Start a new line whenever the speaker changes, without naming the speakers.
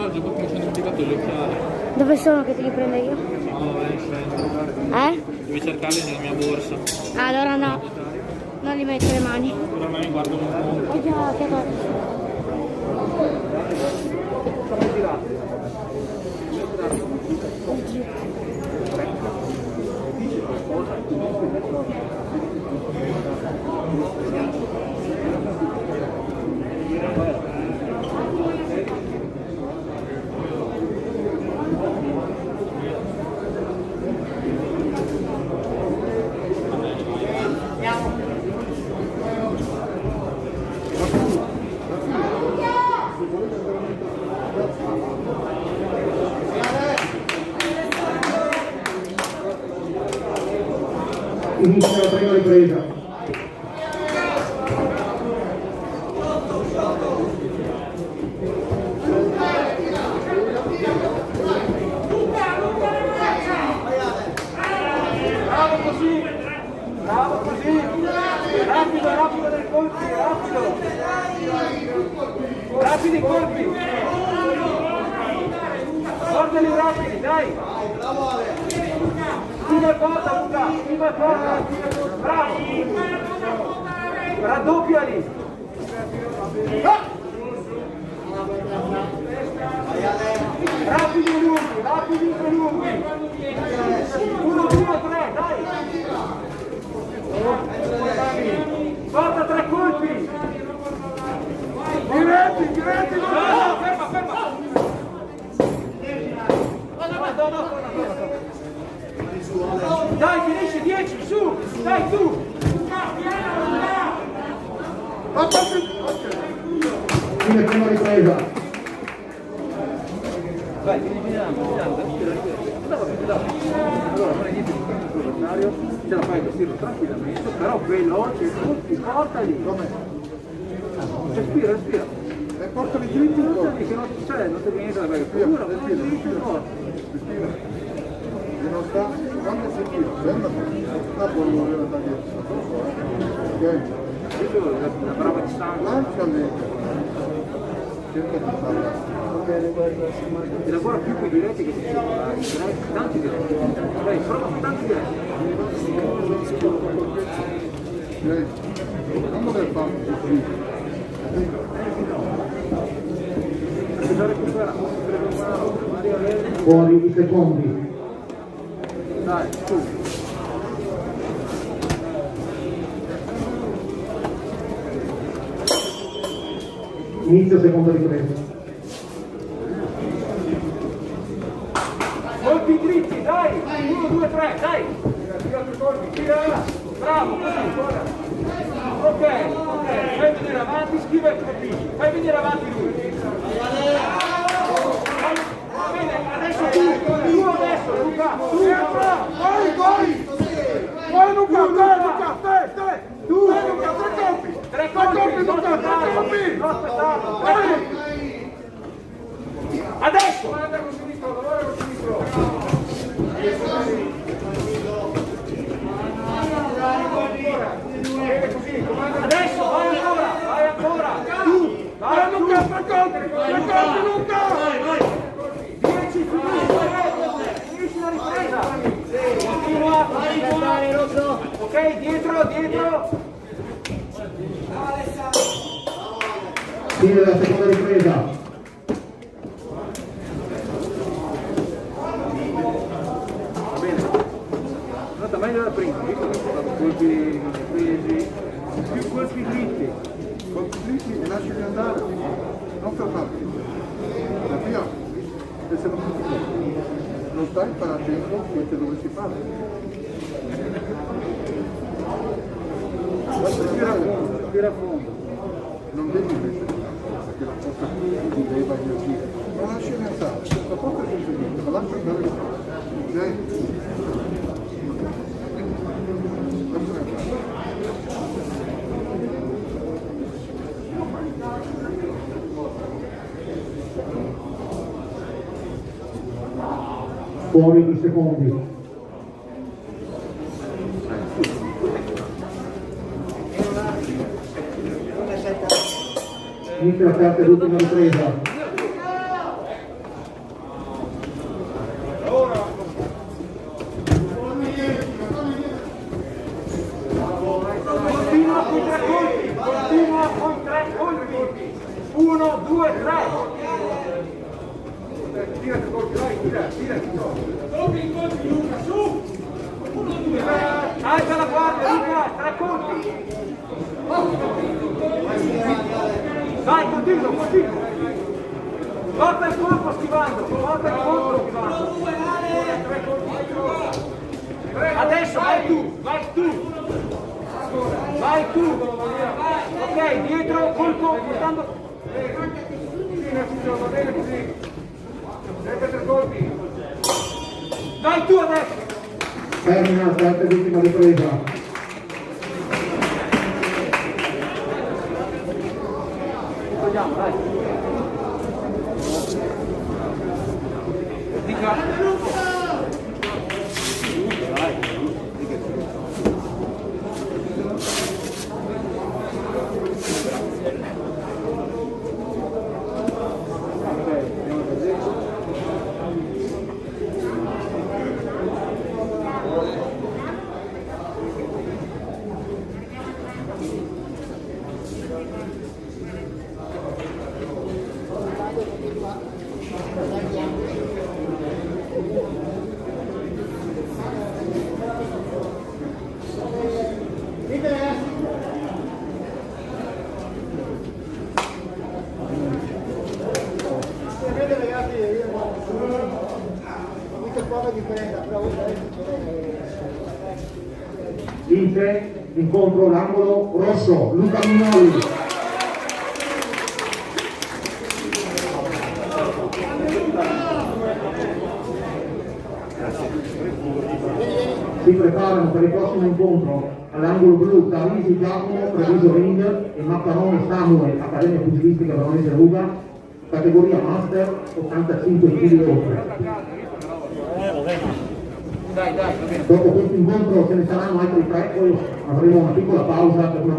l'orologio, poi mi sono dimenticato gli occhiali.
Dove sono che te li prendo io?
No, vai, scendi. Devi cercarli nella mia borsa.
Allora no, non li metto le mani.
Però a me mi guardano un po'.
Oh già, che cosa?
Inizia la prima ripresa.
Bravo così, bravo così, rapido, rapido dei colpi, rapido, rapidi i colpi, guardali rapidi, dai, prima e porta Luca, prima e porta, bravo, raddoppiali, rapidi e lunghi, 1, 2, 3, dai, porta 3 colpi, diretti, no, ferma, dai, finisci 10, su, dai, tu,
Fine prima ripresa.
vai, vieni allora non è niente di avversario, ce la fai vestirlo tranquillamente, però veloce, tutti, portali, respira, e portali dritti, portali, che non c'è, non c'è niente da fare, pura, vestire,
non sta, quando si tira, sembra sta buono volere tagliare.
la brava di sangue,
Lanciali, cerca di farla.
e lavora più con i diretti che si circolari, tanti diretti, dai, prova con tanti diretti.
Non dover fare così.
Bisogna recuperare,
Fuori i secondi.
dai, su.
Inizio seconda ripresa.
Colpi dritti, dai! 1, 2, 3, dai! Tira più colpi, tira! Bravo, così, guarda! Ok, fai venire avanti, schiva il colpini, fai venire avanti lui! Va bene, adesso tu adesso, Luca! Tu, vai Luca, stai! Tu, Luca, 3 colpi, non aspettare! Non aspettare! Vai! Adesso! Guarda con sinistro, guarda con sinistro! Bene così, adesso, vai ancora! Tu! Vai Luca, 3 colpi, Luca! Vai! 10, finisci la ripresa! Continua, vai, Rosso! Ok, dietro!
Fine della seconda ripresa.
Meglio la prima, visto che sono stati colpi presi, più colpi dritti.
Colpi dritti e lasciali andare, non fermarti. La via, e se non stai facendo quel che dovresti fare.
Respira a fondo.
Non devi mettere perché la porta ti leva energia. Non lasci andare, la porta è senza niente, ma lascia andare il fatto. Ok?
Fuori i secondi. Inizia la terza e l'ultima ripresa.
Tira tre colpi, vai, tira. Colpi, Luca, su! Alza la guardia, Luca, 3 colpi! Vai, continua! Porta il colpo schivando! Adesso vai tu! Ok, dietro, colpo, portando... Va bene così! Sempre 3 colpi! Vai tu adesso!
Termina la ultima ripresa.
Togliamo, dai!
Vince l'incontro l'angolo rosso, Luca Minoli. Si preparano per il prossimo incontro all'angolo blu Davisi Giacomo, Treviso Ring e Maccarone Samuel, Accademia Pugilistica Veronese Ruga, categoria Master 85 kg oltre.
Dai,
Dopo questo incontro ce ne saranno altri 3, poi avremo una piccola pausa per una